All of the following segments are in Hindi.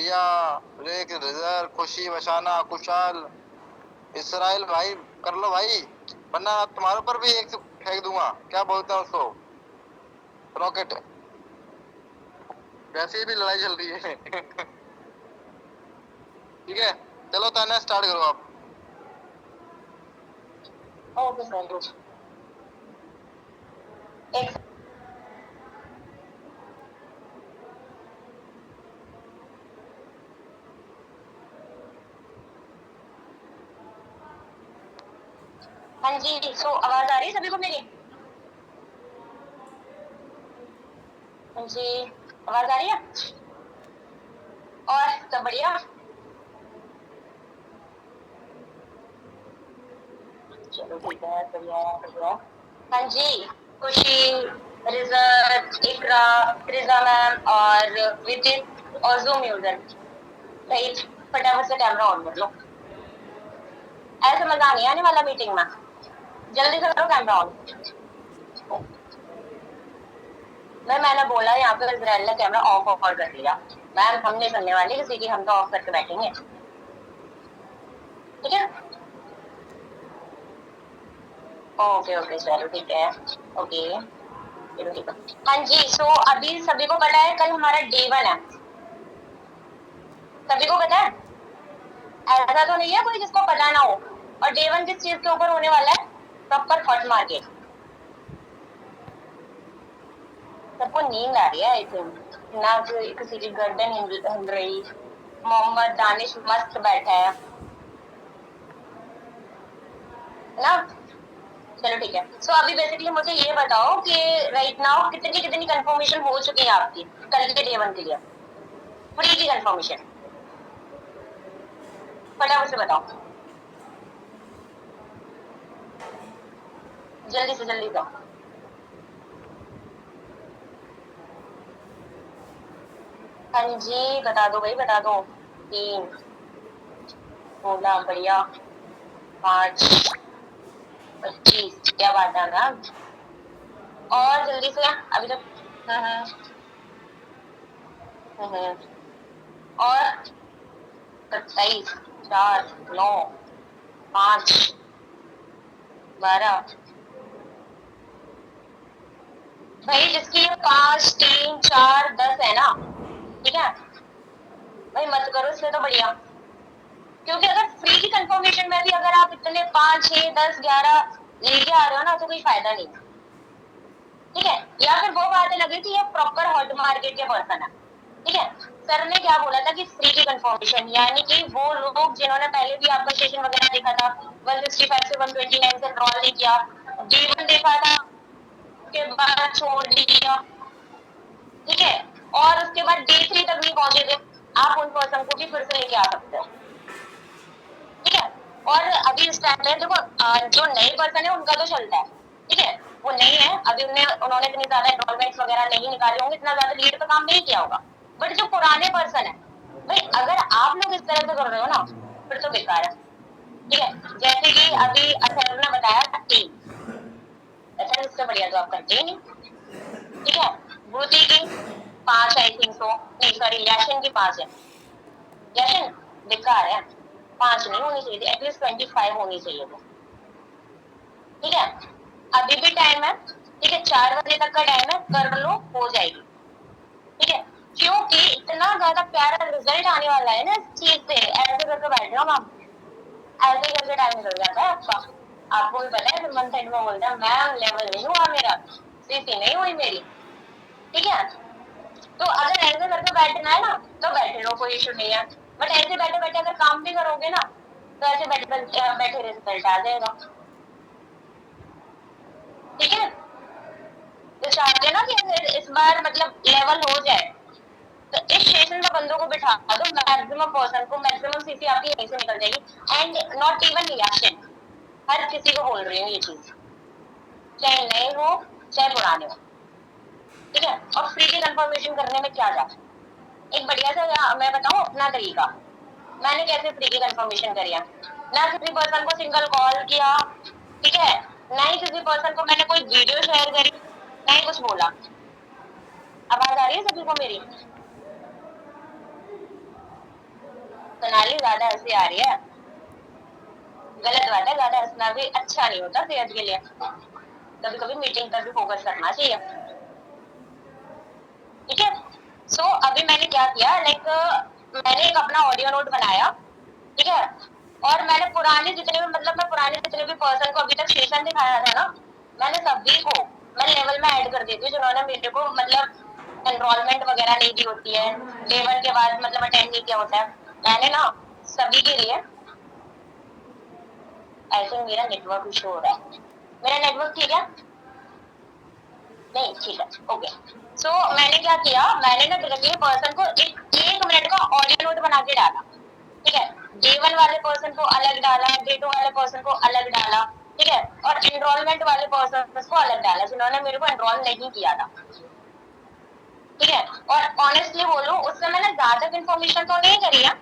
या रेक रिजर खुशी बशाना कुशाल इसराइल भाई कर लो भाई, वरना तुम्हारे ऊपर भी एक फेंक दूंगा, क्या बोलते हैं उसको, रॉकेट। वैसे भी लड़ाई चल रही है। ठीक है, चलो ताना स्टार्ट करो आप। ओके सर, एक हाँ जी, सो आवाज आ रही है सभी को मेरी? हाँ जी, आवाज आ रही है? और सब बढ़िया? चलो ठीक है, बढ़िया बढ़िया। हाँ जी, खुशी, रिजर्ट, इकरा, रिजा मैम और विदित और जूम यूजर। भाई फटाफट से कैमरा ऑन कर लो, ऐसे मजा नहीं आने वाला मीटिंग में। जल्दी से करो कैमरा ऑन। मैंने बोला यहाँ पे इजराइल ने कैमरा ऑफ ऑन कर लिया। मैम हम नहीं सुनने वाले किसी की, हम तो ऑफ करके बैठेंगे, ठीक है? ओके ओके चलो ठीक है, ओके चलो ठीक है। हाँ जी, सो अभी सभी को पता है कल हमारा डे 1 है, सभी को पता है? ऐसा तो नहीं है कोई जिसको पता ना हो। और डे 1 किस चीज के ऊपर होने वाला है? Proper hot market. सबको नींद आ रही है आई थिंक ना, किसी की गर्दन हिल रही। मोहम्मद दानिश मस्त बैठा है ना। चलो ठीक है, सो अभी बेसिकली मुझे ये बताओ कि राइट नाउ कितनी कितनी कंफर्मेशन हो चुकी है आपकी कल के डे 1 के लिए, फ्री की कंफर्मेशन? फटाफट से बताओ, जल्दी से जल्दी बताओ। हाँ जी बता दो भाई, बता दो। 3, 16 बढ़िया, 5, 25 क्या बात है ना। और जल्दी से अभी तक। और 27, 4, 9, 5, 12। भाई जिसकी 5, 3, 4, 10 है ना, ठीक है भाई मत करो इससे तो बढ़िया। क्योंकि अगर फ्री की कंफर्मेशन में भी अगर आप इतने 5, 6, 10, 11 लेके आ रहे हो ना तो कोई फायदा नहीं, ठीक है? या फिर वो बातें लगी थी ये प्रॉपर हॉट मार्केट के पर्सन है, ठीक है? सर ने क्या बोला था कि फ्री की कंफर्मेशन यानी कि वो लोग जिन्होंने पहले भी आपका स्टेशन वगैरह देखा था 165 से 129 से ड्रॉल नहीं किया, जीवन देखा था उसके बाद छोड़ दिया, ठीक है? और उसके बाद डे 3 तक नहीं पहुंचे थे, आप उन पर्सन को भी फिर से लेके आ सकते हो, ठीक है? और अभी इस टाइम पे देखो जो नए पर्सन है उनका तो चलता है, ठीक है? वो नहीं है अभी, उन्होंने इतनी ज्यादा एनरोलमेंट वगैरह नहीं निकाले होंगे, इतना ज्यादा लीड पे काम नहीं किया होगा। बट जो पुराने पर्सन है भाई, अगर आप लोग इस तरह से कर रहे हो ना फिर तो बेकार है, ठीक है? जैसे कि अभी अथर ने बताया 3, अथर इससे बढ़िया तो आप करते ही नहीं, ठीक है? ब्रूती की 5 आई थिंक सो, नहीं सॉरी याशिन की 5 है, याशिन बेकार है, 5 नहीं होनी चाहिए थी, एटलीस्ट 25 होनी चाहिए थी, ठीक है? अभी भी टाइम है, ठीक है? 4 बजे तक का टाइम है, कर लो हो जाएगी, ठीक है? क्योंकि इतना ज्यादा प्यारा रिजल्ट आने वाला है ना इस चीज से, ऐसे करके बैठ रहा हूँ आप, ऐसे करके टाइम निकल जाता है आपका। आपको भी पता है फिर मंथ एंड में बोलता है मैम लेवल नहीं हुआ मेरा, सीसी नहीं हुई मेरी, ठीक है? तो अगर ऐसे करके बैठना है ना तो बैठे रहो, कोई इशू नहीं है। बट ऐसे बैठे बैठे अगर काम भी करोगे ना तो ऐसे बैठे बैठे रिजल्ट आ जाएगा, ठीक है? तो चाहते हैं ना कि इस बार मतलब लेवल हो जाए, तो इस स्टेशन में बंदों को बिठा दो, मैक्सिमम पर्सन को, मैक्सिमम सीसी आपकी यहीं से निकल जाएगी। एंड नॉट इवन रिएक्शन, हर किसी को बोल रही हूँ ये चीज, चाहे नए हो चाहे पुराने हो, ठीक है? और फ्री की कंफर्मेशन करने में क्या जाता है, एक बढ़िया सा मैं बताऊँ अपना तरीका, मैंने कैसे फ्री की कंफर्मेशन करी है। ना किसी पर्सन को सिंगल कॉल किया, ठीक है? ना ही किसी पर्सन को मैंने कोई वीडियो शेयर करी, ना ही कुछ बोला। आवाज आ रही है सभी को मेरी? सोनाली ज्यादा हंसी आ रही है, गलत बात है, ज्यादा हंसना भी अच्छा नहीं होता सेहत के लिए, कभी कभी मीटिंग पर भी फोकस करना चाहिए। ठीक है, सो अभी मैंने क्या किया, लाइक मैंने एक अपना ऑडियो नोट बनाया, ठीक है, और मैंने पुराने जितने भी मतलब मैं पुराने जितने भी पर्सन को अभी तक सेशन दिखाया था ना, मैंने सभी को मैं लेवल में ऐड कर देती हूँ जिन्होंने मेरे को मतलब एनरोलमेंट वगैरह नहीं दी होती है, डे 1 के बाद मतलब अटेंड नहीं किया होता है, मैंने ना सभी के लिए। आई थिंक मेरा नेटवर्क इशू हो रहा है, मेरा नेटवर्क ठीक है? नहीं ठीक है, ओके। सो मैंने क्या किया, मैंने ना डायरेक्टली पर्सन को एक मिनट का ऑडियो नोट बना के डाला, ठीक है, डे 1 वाले पर्सन को अलग डाला, डे 2 वाले पर्सन को अलग डाला, ठीक है, और एनरोलमेंट वाले पर्सन को अलग डाला जिन्होंने मेरे को एनरोल नहीं किया था, ठीक है। और ऑनेस्टली बोलूं उससे मैंने ज्यादा कंफर्मेशन तो नहीं करी है,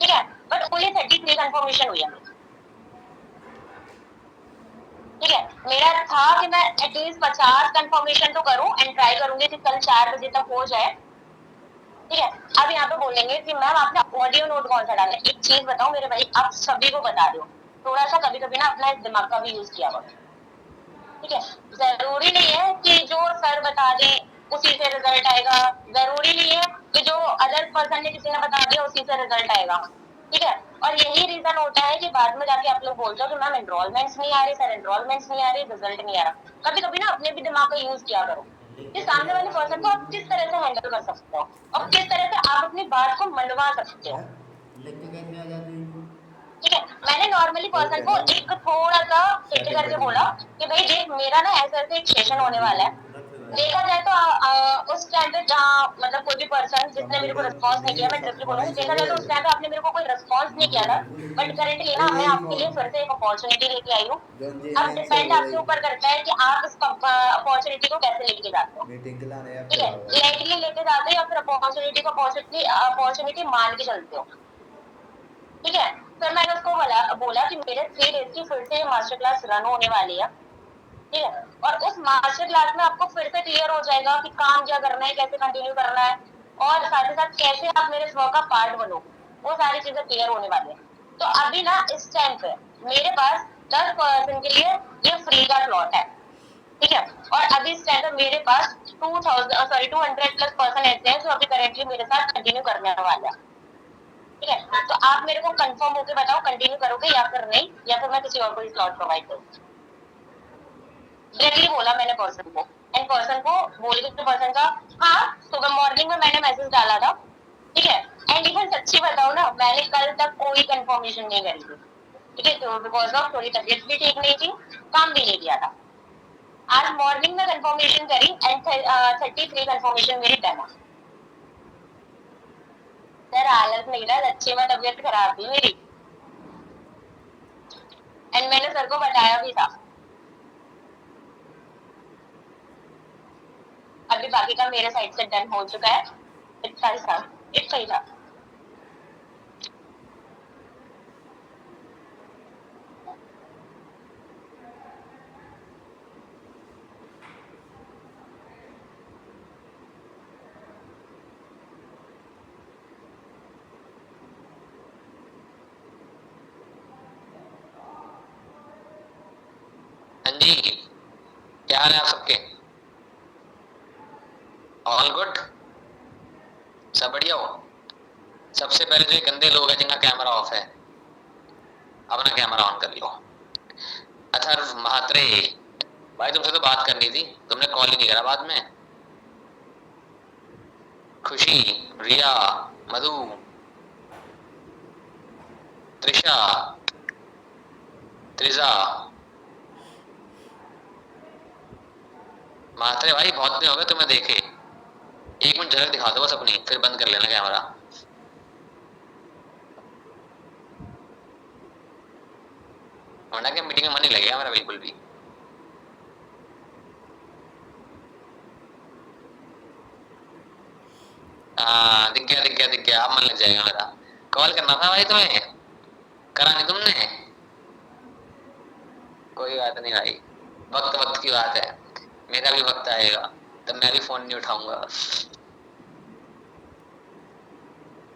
ठीक है, बट ओनली 33 कंफर्मेशन हुई है, ठीक है। मेरा था कि मैं एटलीस्ट 50 कंफर्मेशन तो करूं एंड ट्राई करूंगी कि कल 4 बजे तक हो जाए, ठीक है। अब यहाँ पे बोलेंगे कि मैम आपने ऑडियो नोट कौन सा डाला, एक चीज बताओ मेरे भाई, आप सभी को बता रहे हो, थोड़ा सा कभी कभी ना अपना इस दिमाग का भी यूज किया हुआ, ठीक है। जरूरी नहीं है कि जो सर बता दे उसी से रिजल्ट आएगा, जरूरी नहीं है कि जो अदर पर्सन ने किसी ने बता दिया उसी से रिजल्ट आएगा, ठीक है। और यही रीजन होता है कि बाद में जाके आप लोग बोलते हो कि मैम एनरोलमेंट्स नहीं आ रहे, सर एनरोलमेंट्स नहीं आ रहे, रिजल्ट नहीं आ रहा। कभी कभी ना अपने भी दिमाग का यूज किया करो कि सामने वाले पर्सन को आप किस तरह से हैंडल कर सकते हो और किस तरह से आप अपनी बात को मनवा सकते हो, ठीक है। मैंने नॉर्मली पर्सन को एक थोड़ा सा हिट करके बोला कि भाई देख मेरा ना ऐसे ऐसे एक सेशन होने वाला है, देखा जाए तो उस टाइम पे जहाँ मतलब कोई भी पर्सन जिसने मेरे को रिस्पॉन्स नहीं किया, मैं ट्रिपली बोलूंगी, देखा जाए तो उस टाइम पे आपने मेरे को कोई रिस्पॉन्स नहीं किया था, बट करेंटली ना मैं आपके लिए फिर से एक अपॉर्चुनिटी लेके आई हूँ। अब डिपेंड आपके ऊपर करता है कि आप इस अपॉर्चुनिटी को कैसे लेके जाते हो, ठीक है, लाइटली लेके जाते हो या फिर अपॉर्चुनिटी को अपॉर्चुनिटी मान के चलते हो, ठीक है। फिर मैंने उसको बोला कि मेरे 3 डेज की फिर से मास्टर क्लास रन होने वाली है, ठीक है, और उस मास्टर क्लास में आपको फिर से क्लियर हो जाएगा कि काम क्या करना है, कैसे कंटिन्यू करना है, और साथ ही साथ कैसे आप मेरे फ्लो का पार्ट बनो, वो सारी चीजें क्लियर होने वाली है। तो अभी ना इस टाइम पे मेरे पास 10% के लिए ये फ्री का स्लॉट है, ठीक है, और अभी इस टाइम पे मेरे पास 200 प्लस पर्सन ऐसे हैं जो अभी करेंटली मेरे साथ कंटिन्यू करने वाले हैं, ठीक है। तो आप मेरे को कंफर्म होके बताओ कंटिन्यू करोगे या फिर नहीं, या फिर मैं किसी और को स्लॉट प्रोवाइड करूँ। डायरेक्टली बोला मैंने पर्सन को, एंड पर्सन को बोल के पर्सन का, हाँ सुबह मॉर्निंग में मैंने मैसेज डाला था, ठीक है, एंड इवन सच्ची बताओ ना मैंने कल तक कोई कंफर्मेशन नहीं करी थी, ठीक है, तो बिकॉज ऑफ थोड़ी तबीयत भी ठीक नहीं थी, काम भी नहीं किया था। आज मॉर्निंग में कंफर्मेशन करी एंड 33 कंफर्मेशन मेरी डन है। सर हालत नहीं रहा, सच्ची में तबीयत खराब थी मेरी, एंड मैंने सर को बताया भी था। अभी बाकी का मेरे साइड से डन हो चुका है, इतना ही था। हाँ जी, क्या हाल है आप सबके? ऑल गुड, सब बढ़िया हो? सबसे पहले जो ये गंदे लोग हैं जिनका कैमरा ऑफ है, अपना कैमरा ऑन कर लो। अथर्व महात्रे भाई, तुमसे तो बात करनी थी, तुमने कॉल ही नहीं करा बाद में। खुशी, रिया, मधु, त्रिशा, त्रिजा, महात्रे भाई बहुत दिन हो गए तुम्हें देखे, एक मिनट झलक दिखा दो बस अपनी, फिर बंद कर लेना कैमरा। वरना क्या मीटिंग में मन नहीं लगेगा मेरा बिल्कुल भी। हाँ दिख गया, अब मन लग जाएगा मेरा। कॉल करना था भाई तुम्हें, करा नहीं तुमने। कोई बात नहीं भाई, वक्त वक्त की बात है, मेरा भी वक्त आएगा तब मैं भी फोन नहीं उठाऊंगा।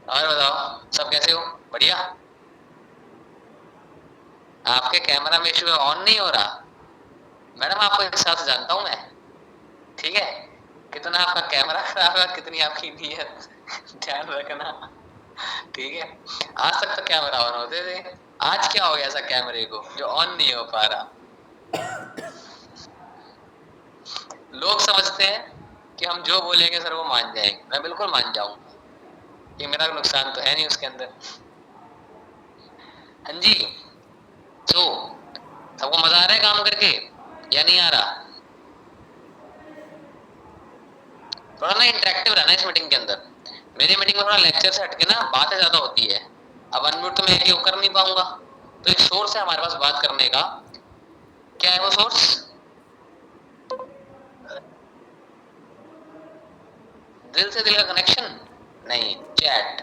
और बताओ सब कैसे हो? बढ़िया। आपके कैमरा में इशू ऑन नहीं हो रहा मैडम, आपको एक साथ जानता हूं मैं, ठीक है, कितना आपका कैमरा खराब है, कितनी आपकी नीयत, ध्यान रखना, ठीक है। आज तक तो कैमरा ऑन होते थे, आज क्या हो गया ऐसा कैमरे को जो ऑन नहीं हो पा रहा? लोग समझते हैं कि हम जो बोलेंगे सर वो मान जाएंगे, मैं बिल्कुल मान जाऊंगा, ये मेरा नुकसान तो है नहीं उसके अंदर। हाँ जी, तो सबको मजा आ रहा है काम करके या नहीं आ रहा? थोड़ा ना इंटरेक्टिव रहना इस मीटिंग के अंदर। मेरी मीटिंग में थोड़ा लेक्चर से हटके ना बातें ज्यादा होती है। अब अनम्यूट तो मैं कर नहीं पाऊंगा, तो एक सोर्स है हमारे पास बात करने का। क्या है वो सोर्स? दिल से दिल का कनेक्शन नहीं, चैट।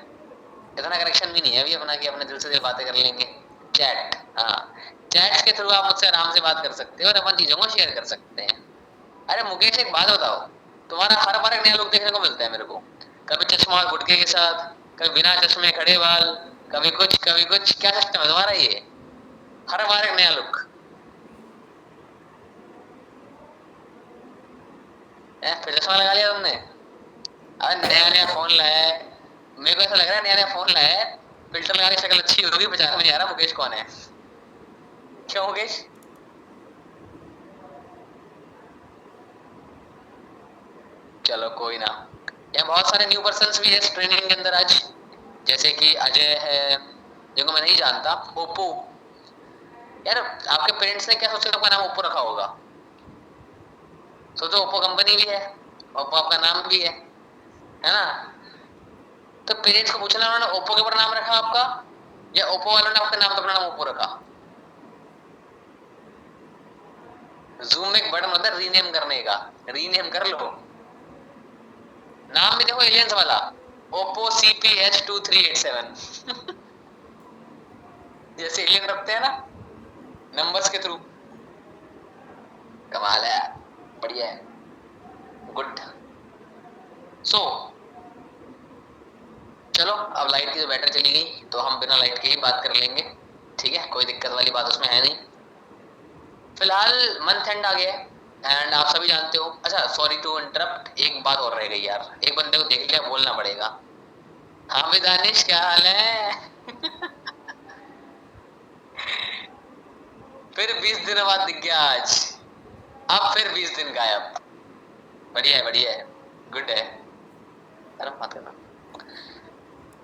इतना कनेक्शन भी नहीं है अभी अपना कि अपने दिल से दिल बातें कर लेंगे। चैट, हाँ, चैट के थ्रू आप मुझसे आराम से बात कर सकते हो और अपन चीजों को शेयर कर सकते हैं। अरे मुकेश एक बात बताओ, तुम्हारा हर बार एक नया लुक देखने को मिलता है मेरे को, कभी चश्मा और गुटके के साथ, कभी बिना चश्मे खड़े बाल, कभी कुछ कभी कुछ, क्या सिस्टम है तुम्हारा ये? हर बार एक नया लुक। फिर चश्मा लगा लिया तुमने? अरे नया नया फोन लाया है, मेरे को ऐसा लग रहा है नया नया फोन लाया है, फिल्टर लगा के शक्ल अच्छी होगी, पहचान में नहीं आ रहा मुकेश कौन है। क्यों मुकेश? चलो कोई ना, यहाँ बहुत सारे न्यू पर्सन्स भी है इस ट्रेनिंग के अंदर आज, जैसे कि अजय है जिनको मैं नहीं जानता। ओप्पो, यार आपके पेरेंट्स ने क्या सोचा आपका नाम ओप्पो रखा होगा? सोचो ओप्पो कंपनी भी है, ओप्पो आपका नाम भी है ना? तो पेरेंट्स को पूछना उन्होंने ओप्पो के ऊपर नाम रखा आपका, या ओप्पो वालों ने आपके नाम पर अपना नाम ओप्पो रखा? जूम में एक बटन होता है रीनेम करने का, रीनेम कर लो। नाम भी देखो एलियंस वाला, ओप्पो CPH2387 जैसे एलियन रखते हैं ना नंबर्स के थ्रू। कमाल है यार, बढ़िया है, गुड। सो चलो, अब लाइट की जो बैटरी चली गई तो हम बिना लाइट के ही बात कर लेंगे, ठीक है, कोई दिक्कत वाली बात उसमें है नहीं। फिलहाल मंथ एंड आ गया है एंड आप सभी जानते हो। अच्छा सॉरी टू इंटरप्ट, एक बात और रह गई यार, एक बंदे को देख लिया बोलना पड़ेगा। हाँ भी दानिश, क्या हाल है? फिर 20 दिन बाद दिख गया आज, अब फिर 20 दिन गायब। बढ़िया है, बढ़िया है, गुड है, अरे मत करना,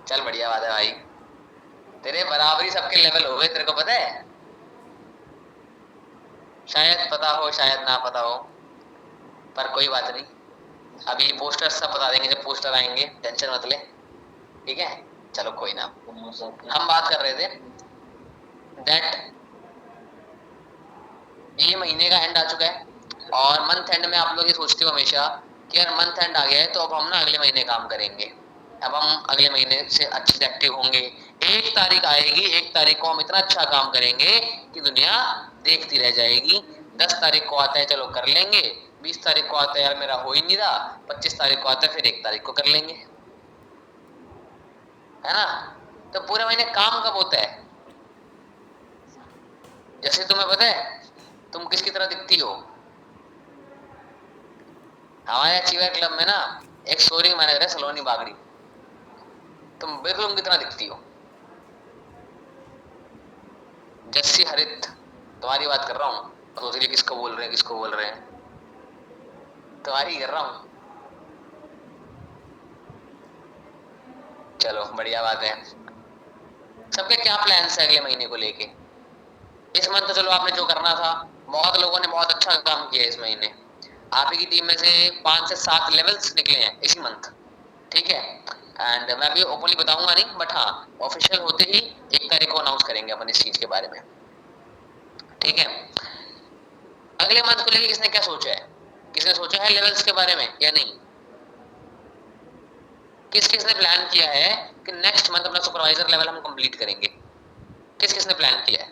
चल बढ़िया बात है भाई, तेरे बराबरी सबके लेवल हो गए, तेरे को पता है? शायद पता हो शायद ना पता हो, पर कोई बात नहीं, अभी पोस्टर सब बता देंगे जब पोस्टर आएंगे, टेंशन मत ले, ठीक है। चलो कोई ना, हम बात कर रहे थे दैट ये महीने का एंड आ चुका है और मंथ एंड में आप लोग ये सोचते हो हमेशा कि यार मंथ एंड आ गया है तो अब हम ना अगले महीने काम करेंगे, अब हम अगले महीने से अच्छे से एक्टिव होंगे, 1 तारीख आएगी, 1 तारीख को हम इतना अच्छा काम करेंगे कि दुनिया देखती रह जाएगी। 10 तारीख को आता है चलो कर लेंगे, 20 तारीख को आता है यार मेरा हो ही नहीं रहा, 25 तारीख को आता है फिर 1 तारीख को कर लेंगे, है ना? तो पूरे महीने काम कब होता है? जैसे तुम्हें पता है तुम किसकी तरह दिखती हो? हमारे अचीवर क्लब में ना एक स्टोरी मैनेजर है सलोनी बागड़ी, तुम बिल्कुल उनकी तरह दिखती हो। जस्सी हरित, तुम्हारी बात कर रहा हूँ, सोच रही किसको बोल रहे हैं, किसको बोल रहे हैं, तुम्हारी कर रहा हूँ। चलो बढ़िया बात है। सबके क्या प्लान्स है अगले महीने को लेके? इस मंथ तो चलो आपने जो करना था, बहुत लोगों ने बहुत अच्छा काम किया इस महीने, आप ही की टीम में से 5 से 7 लेवल्स निकले हैं इसी मंथ, ठीक है। एंड मैं अभी ओपनली बताऊंगा नहीं, बट हाँ ऑफिशियल होते ही 1 तारीख को अनाउंस करेंगे अपन इस चीज के बारे में, ठीक है। अगले मंथ को लेके किसने क्या सोचा है? किसने सोचा है लेवल्स के बारे में या नहीं? किसने प्लान किया है कि नेक्स्ट मंथ अपना सुपरवाइजर लेवल हम कंप्लीट करेंगे? किसने प्लान किया है?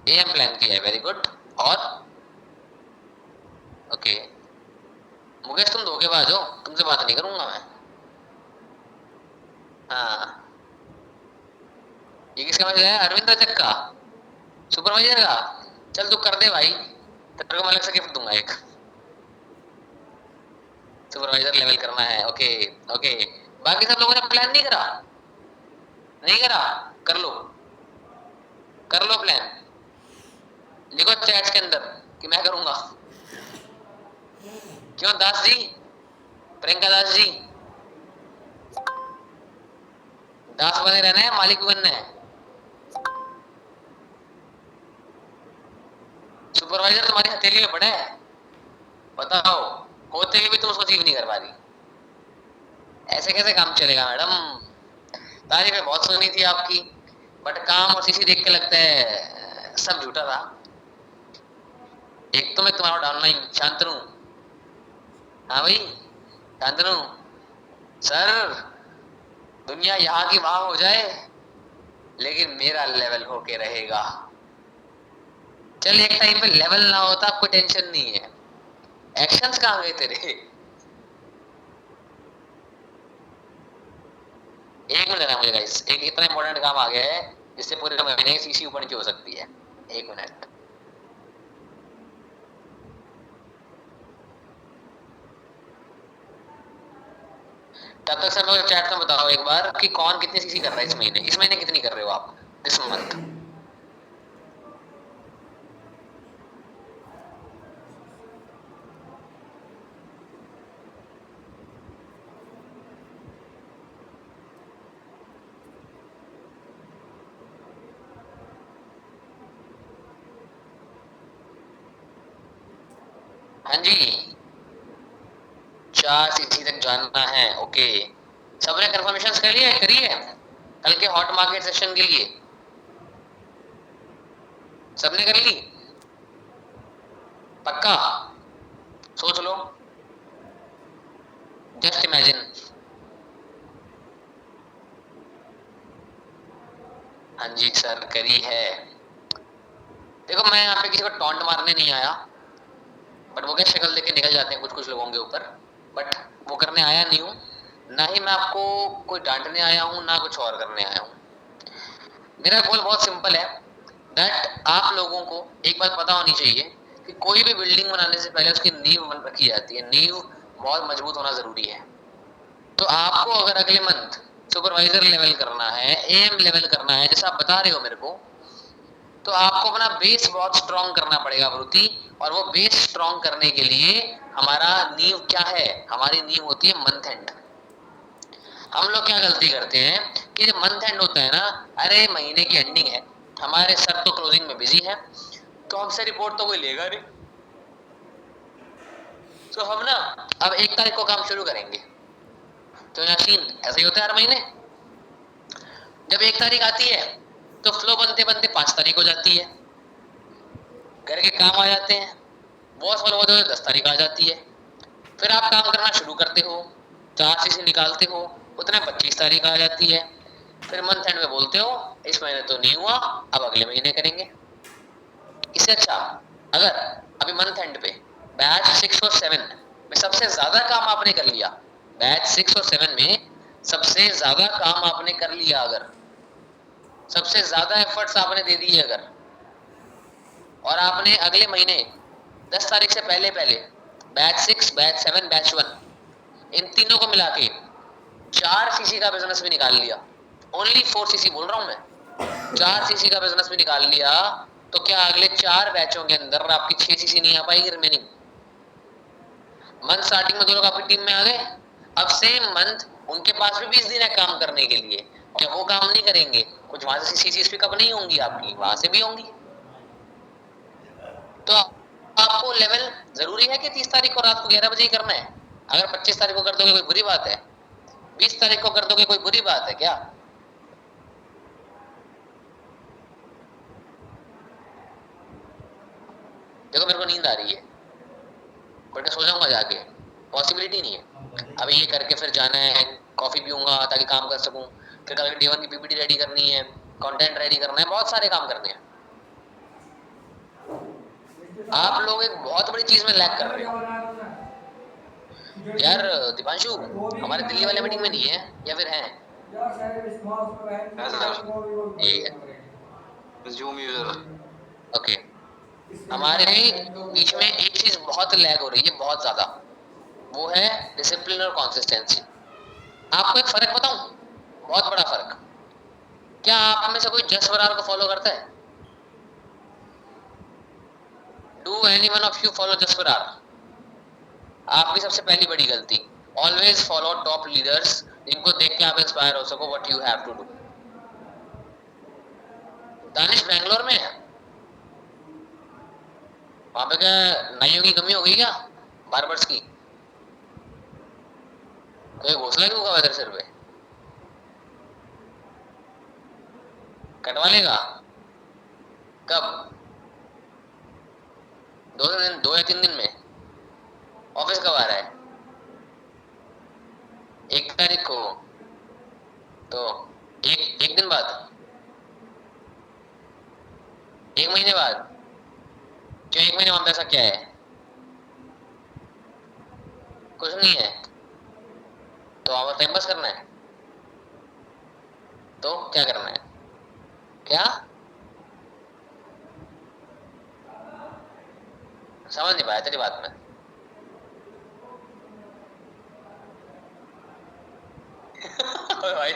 AM प्लान किया है, वेरी गुड। और ओके मुकेश तुम धोखेबाज हो, तुमसे बात नहीं करूंगा मैं। हाँ ये किसका मैसेज है? अरविंद रजक का, सुपरवाइजर का। चल तू कर दे भाई, तेरे को मैं अलग से गिफ्ट दूंगा एक। सुपरवाइजर लेवल करना है, ओके ओके। बाकी सब लोगों ने प्लान नहीं करा? नहीं करा? कर लो, कर लो प्लान। लिखो चैट के अंदर कि मैं करूंगा। क्यों दास जी, प्रियंका दास जी, दास बने रहना है, मालिक भी बनना है। सुपरवाइजर तुम्हारी हथेली में पड़ा है, बताओ, होते हुए भी तुम उसको अचीव नहीं कर पा रही। ऐसे कैसे काम चलेगा मैडम? तारीफें बहुत सुनी थी आपकी, बट काम और सीसी देख के लगता है सब झूठा था। एक तो मैं तुम्हारा डाउनलाइन शांतनु, हाँ भाई शांतनु सर, दुनिया यहाँ की वहां हो जाए लेकिन मेरा लेवल होके रहेगा। चल एक टाइम पे लेवल ना होता, कोई टेंशन नहीं है, एक्शंस कहाँ गए तेरे? एक मिनट है मुझे गाइस, एक इतना इंपॉर्टेंट काम आ गया है जिससे पूरे महीने की सीसी ऊपर नीचे हो सकती है। एक मिनट। तब तक सर मुझे चैट में बताओ एक बार कि कौन कितनी सीसी कर रहा है इस महीने। इस महीने कितनी कर रहे हो आप, दिस मंथ? हाँ जी, 4 सीसी तक जानना है, ओके। सबने कंफर्मेशन कर लिया है? करी है कल के हॉट मार्केट सेशन के लिए? सबने कर ली? पक्का? सोच लो, जस्ट इमेजिन। हाँ जी सर करी है। देखो मैं यहाँ पे किसी को टॉन्ट मारने नहीं आया, बट वो क्या शक्ल देख के निकल जाते हैं कुछ कुछ लोगों के ऊपर, बट वो करने आया नहीं हूँ। ना ही मैं आपको कोई डांटने आया हूँ, ना कुछ और करने आया हूँ। मेरा गोल बहुत सिंपल है, दैट आप लोगों को एक बात पता होनी चाहिए कि कोई भी बिल्डिंग बनाने से पहले उसकी नींव बन रखी जाती है। नींव बहुत मजबूत होना जरूरी है। तो आपको अगर अगले मंथ सुपरवाइजर लेवल करना है, एएम लेवल करना है, जैसा आप बता रहे हो मेरे को, तो आपको अपना बेस बहुत स्ट्रॉन्ग करना पड़ेगा वृत्ति। और वो बेस स्ट्रॉन्ग करने के लिए हमारा नींव क्या है? हमारी नींव होती है मंथ एंड। हम लोग क्या गलती करते हैं कि जब मंथ एंड होता है ना, अरे महीने की एंडिंग है, हमारे सर तो क्लोजिंग में बिजी है, तो हमसे रिपोर्ट तो कोई लेगा नहीं, तो हम ना अब 1 तारीख को काम शुरू करेंगे। तो यासीन ऐसा ही होता है हर महीने। जब 1 तारीख आती है तो फ्लो बनते बनते 5 तारीख हो जाती है, घर के काम आ जाते हैं, बॉस वाले होते 10 तारीख आ जाती है। फिर आप काम करना शुरू करते हो, 4 सीसी निकालते हो, उतने 25 तारीख आ जाती है। फिर मंथ एंड में बोलते हो इस महीने तो नहीं हुआ, अब अगले महीने करेंगे। इससे अच्छा अगर अभी मंथ एंड पे बैच 6 और 7 में सबसे ज्यादा काम आपने कर लिया, बैच 6 और 7 में सबसे ज्यादा काम आपने कर लिया, अगर सबसे ज्यादा एफर्ट्स आपने दे दिए अगर, और आपने अगले महीने 10 तारीख से पहले पहले बैच 6, बैच 7, बैच 1 इन तीनों को मिला के 4 सीसी का बिजनेस भी निकाल लिया, ओनली 4 सीसी बोल रहा हूं मैं, 4 सीसी का बिजनेस भी निकाल लिया, तो क्या अगले 4 बैचों के अंदर आपकी 6 सीसी नहीं आ पाएगी रिमेनिंग? मंथ स्टार्टिंग में 2 लोग आपकी टीम में आ गए, अब सेम मंथ उनके पास भी 20 दिन है काम करने के लिए, जब वो काम नहीं करेंगे कुछ वहां से सीसी पिकअप नहीं होंगी आपकी, वहां से भी होंगी। तो आपको लेवल जरूरी है कि 30 तारीख को रात को 11 बजे ही करना है? अगर 25 तारीख को कर दोगे कोई बुरी बात है, 20 तारीख को कर दोगे कोई बुरी बात है क्या? देखो मेरे को नींद आ रही है, बट सो जाऊंगा जाके, पॉसिबिलिटी नहीं है। अभी ये करके फिर जाना है, कॉफी पीऊंगा ताकि काम कर सकूं, फिर कल डे 1 की पीपीटी रेडी करनी है, कंटेंट रेडी करना है, बहुत सारे काम करने हैं। आप लोग एक बहुत बड़ी चीज में लैग कर रहे हो यार। दीपांशु हमारे दिल्ली वाले मीटिंग में नहीं है या फिर हैं? ये है जूम यूजर। ओके। हमारे बीच में एक चीज बहुत लैग हो रही है, बहुत ज्यादा, वो है डिसिप्लिन और कंसिस्टेंसी। आपको एक फर्क बताऊं, बहुत बड़ा फर्क। क्या आप में से कोई जस बरार को फॉलो करता है? Do anyone of you follow जस बरार? आप भी सबसे पहली बड़ी गलती, ऑलवेज फॉलो टॉप लीडर्स जिनको देख के आप इंस्पायर हो सको what you have to do. Danish Bangalore में है, वहां पे क्या नाइयों की कमी हो गई क्या, बार्बर्स की? कोई घोसला क्यों होगा इधर सिर पे? कटवा लेगा कब? 2 दिन, 2 या 3 दिन में? ऑफिस कब आ रहा है? 1 तारीख को, तो एक दिन बाद, 1 महीने बाद? क्यों 1 महीने वहां पे ऐसा क्या है? कुछ नहीं है तो आप टाइम पास करना है? तो क्या करना है? क्या समझ नहीं पाया तेरी बात में। भाई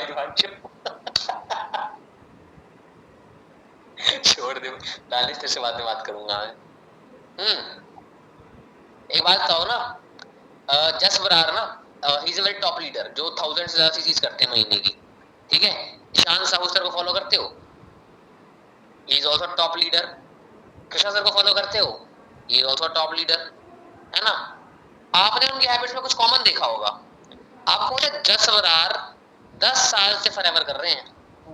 छोड़ दे दानिश, तेरे से बाद में बात करूंगा मैं। एक बात बताओ ना, जस बरार ना, he is a very top leader जो 1000 से ज्यादा चीज करते हैं महीने की, ठीक है? ईशान साहू सर को फॉलो करते हो? He is also top leader. Krishna sir को फॉलो करते हो? He is also top leader, है ना? आपने उनकी हैबिट्स में कुछ कॉमन देखा होगा। आपको मुझे जस बरार 10 साल से फॉरएवर कर रहे हैं,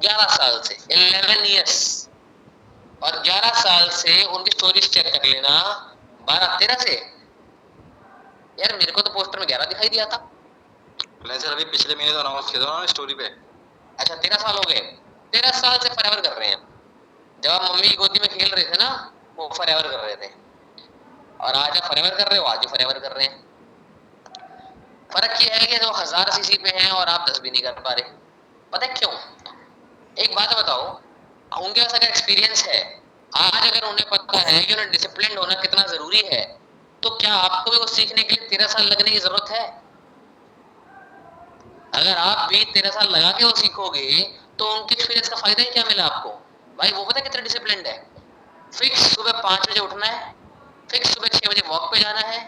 11 साल से, 11 ईयर्स, और 11 साल से उनकी स्टोरीज चेक कर लेना, 12-13 से। यार मेरे को तो पोस्टर में 11 दिखाई दिया था। सर अभी पिछले महीने तो अनाउंस किया था ना स्टोरी पे। अच्छा 13 साल हो गए, 13 साल से फॉरएवर कर रहे हैं। जब आप मम्मी की गोदी में खेल रहे थे ना, वो फॉरएवर कर रहे थे, और आज आप फॉरएवर कर रहे हो, आज भी फॉरएवर कर रहे हैं। फर्क ये है कि जो 1000 सीसी पे हैं और आप 10 भी नहीं कर पा रहे। पता है क्यों? एक बात बताओ, उनके पास अगर एक्सपीरियंस है, आज अगर उन्हें पता है कि उन्हें डिसिप्लिन होना कितना जरूरी है, तो क्या आपको भी वो सीखने के लिए 13 साल लगने की जरूरत है? अगर आप भी 13 साल लगा के वो सीखोगे तो उनके एक्सपीरियंस का फायदा ही क्या मिला आपको? भाई वो पता है कितना डिसिप्लिन्ड है। फिक्स सुबह 5 बजे उठना है, फिक्स सुबह 6 बजे वॉक पे जाना है,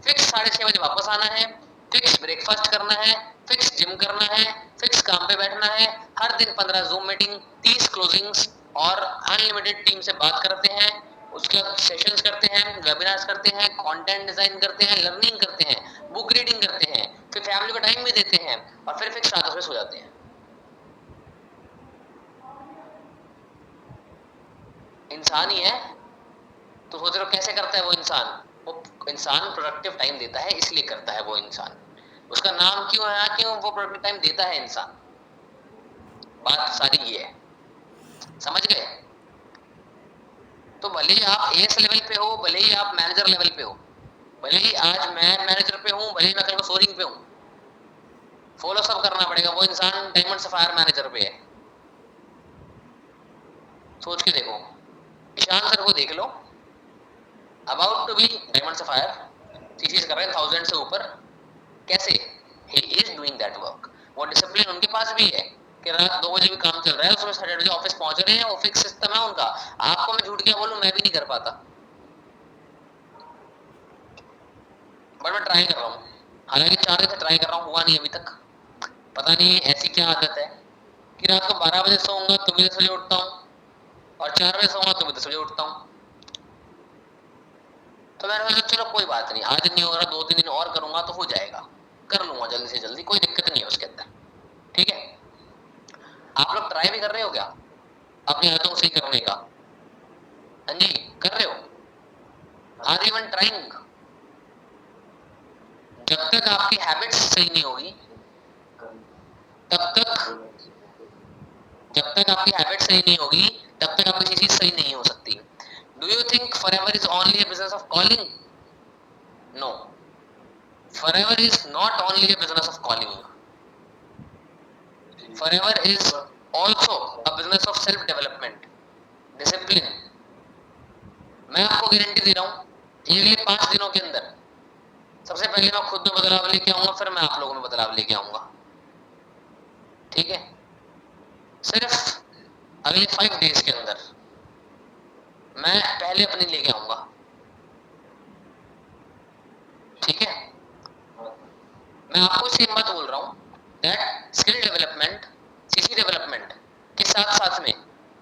फिक्स 6:30 बजे वापस आना है, फिक्स ब्रेकफास्ट करना है, फिक्स जिम करना है, फिक्स काम पे बैठना है, हर दिन 15 जूम मीटिंग, 30 क्लोजिंग्स, और अनलिमिटेड टीम से बात करते हैं, उसके बाद सेशंस करते हैं, वेबिनार्स करते हैं, कंटेंट डिजाइन करते हैं, लर्निंग करते हैं, बुक रीडिंग करते हैं, फिर फैमिली को टाइम भी देते हैं, और फिर फिक्स 7 बजे सो जाते हैं। इंसान ही है तो सोच रहे हो कैसे करता है वो इंसान? वो इंसान प्रोडक्टिव टाइम देता है, इसलिए करता है वो इंसान। उसका नाम क्यों है? क्यों वो प्रोडक्टिव टाइम देता है इंसान। बात सारी ये है, समझ गए? तो भले ही आप एस लेवल पे हो, भले ही आप मैनेजर लेवल पे हो, भले ही आज मैं मैनेजर पे हूं, भले ही मैं कल को सोरिंग पे हूं, फॉलो सब करना पड़ेगा। वो इंसान डायमंड सफायर मैनेजर पे है। सोच के देखो, ईशान सर को देख लो, about to be diamond sapphire, CCs कर रहे हैं 1000 से ऊपर। कैसे? He is doing that work. वो डिसिप्लिन उनके पास भी है कि रात 2 बजे भी काम चल रहा है, उसमें 8:30 बजे ऑफिस पहुंच रहे हैं, वो फिक्स सिस्टम है उनका। आपको मैं झूठ क्या बोलूं, मैं भी नहीं कर पाता, बट मैं ट्राई कर रहा हूँ। हालांकि 4 दिन से ट्राई कर रहा हूँ, हुआ नहीं अभी तक। पता नहीं ऐसी क्या आदत है कि रात को 12 बजे सोऊंगा तो भी 10 बजे उठता हूँ, और 4 बजे सोऊंगा तो भी 10 बजे उठता हूँ। तो मैंने सोचा चलो कोई बात नहीं, आज नहीं हो रहा, 2-3 दिन और करूंगा तो हो जाएगा, कर लूंगा जल्दी से जल्दी, कोई दिक्कत नहीं है उसके अंदर। ठीक है? आप लोग ट्राई भी कर रहे हो क्या अपनी आदतों को सही करने का? हाँ जी, कर रहे हो? Are you even trying? जब तक आपकी हैबिट्स सही नहीं होगी, तब तक जब तक आपकी हैबिट सही नहीं होगी, तब तक आपकी चीज सही नहीं हो सकती। Do you think forever is only a business of calling? No, forever is not only a business of calling. Forever is also a business of self development, discipline. मैं आपको गारंटी दे रहा हूं ये अगले 5 दिनों के अंदर सबसे पहले मैं खुद में बदलाव लेके आऊंगा, फिर मैं आप लोगों में बदलाव लेके आऊंगा। ठीक है, सिर्फ अगले 5 डेज के अंदर मैं पहले अपनी लेके आऊंगा। ठीक है, मैं आपको सेम बात बोल रहा हूं that skill development, CC development के साथ साथ में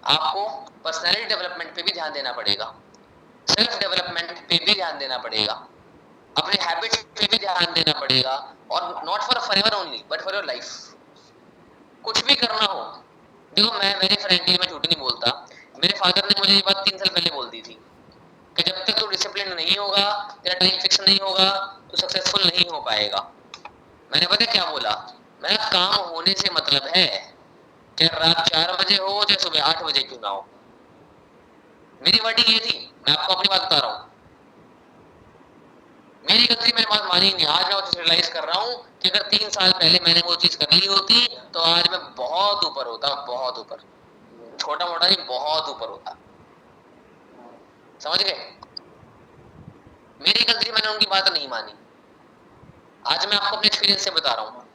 आपको पर्सनालिटी डेवलपमेंट पे भी ध्यान देना पड़ेगा, सेल्फ डेवलपमेंट पे भी ध्यान देना पड़ेगा, अपने हैबिट्स पे भी ध्यान देना पड़ेगा, और not for ever only but for your life. कुछ भी करना हो, देखो मैं मेरे फ्रेंकली मैं झूठ नहीं बोलता, मेरे फादर ने मुझे ये बात 3 साल पहले बोल दी थी कि जब तक तू डिसिप्लिन नहीं होगा, तेरा टाइम फिक्स नहीं होगा, तो सक्सेसफुल नहीं हो पाएगा। मैंने पता क्या बोला, मैंने काम होने से मतलब है, चाहे रात 4 बजे हो चाहे सुबह 8 बजे क्यों ना हो। मेरी वर्डिंग ये थी, मैं आपको अपनी बात बता रहा हूँ। मेरी गलती मैंने बात मानी नहीं, आज मैं वो रियलाइज कर रहा हूँ कि अगर 3 साल पहले मैंने वो चीज कर ली होती तो आज मैं बहुत ऊपर होता, बहुत ऊपर, छोटा मोटा नहीं बहुत ऊपर होता। समझ गए? मेरी गलती, मैंने उनकी बात नहीं मानी। आज मैं आपको अपने एक्सपीरियंस से बता रहा हूँ,